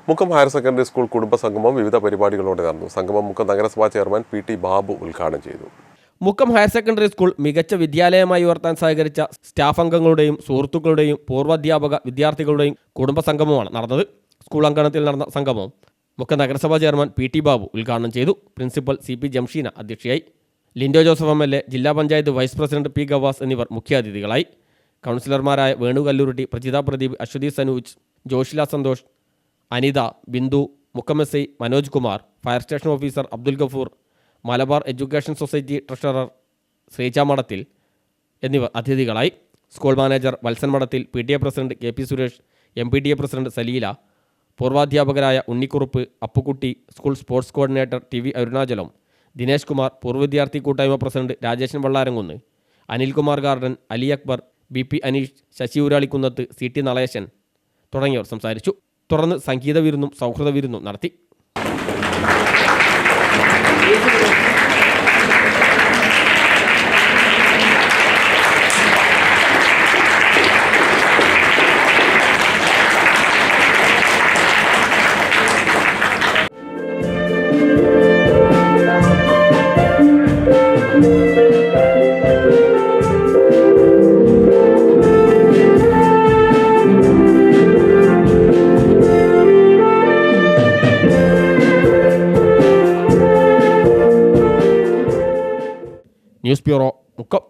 Mukkam higher secondary school കുടുംബ സംഗമം വിവിധ പരിപാടികളോടെ നടന്നു. സംഗമം മുക്കം നഗരസഭാ ചെയർമാൻ പി.ടി. ബാബു ഉദ്ഘാടനം ചെയ്തു. മുക്കം ഹയർ സെക്കൻഡറി സ്കൂൾ മികച്ച വിദ്യാലയമായി ഉയർത്താൻ സഹകരിച്ച സ്റ്റാഫ് അംഗങ്ങളുടെയും സുഹൃത്തുക്കളുടെയും പൂർവ്വാധ്യാപക വിദ്യാർത്ഥികളുടെയും കുടുംബ സംഗമമാണ് നടന്നത്. സ്കൂൾ അങ്കണത്തിൽ നടന്ന സംഗമം മുക്കം നഗരസഭാ ചെയർമാൻ പി.ടി. ബാബു ഉദ്ഘാടനം ചെയ്തു. Principal C.P. ജംഷീന അധ്യക്ഷയായി. ലിൻഡോ ജോസഫ് MLA, ജില്ലാ panchayat vice president P. Gavas എന്നിവർ മുഖ്യാതിഥികളായി. കൗൺസിലർമാരായ Venu Kalluruti, Prajitha Pradeep, Aswathi Sanuj, Joshila Santhosh, Anitha, Bindu, Mukkam SI Manoj Kumar, fire station officer Abdul Gafoor, Malabar education society treasurer Sreeja Madathil എന്നിവർ അതിഥികളായി. School manager Valsan Madathil, PTA president KP Suresh, MPTA president Saleela, പൂർവാധ്യാപകരായ Unnikurup, Appukutty, school sports coordinator TV Arunachalam, Dinesh Kumar, പൂർവ്വ വിദ്യാർത്ഥി കൂട്ടായ്മ president Rajeshan Vallaramkunnu, Anilkumar garden, Ali Akbar, BP Aneesh, Sasi ഊരാളിക്കുന്നത്ത്, CT Nalesan തുടങ്ങിയവർ സംസാരിച്ചു. തുടർന്ന് സംഗീത വിരുന്നും സൗഹൃദ വിരുന്നും നടത്തി. News bureau, Mukkam.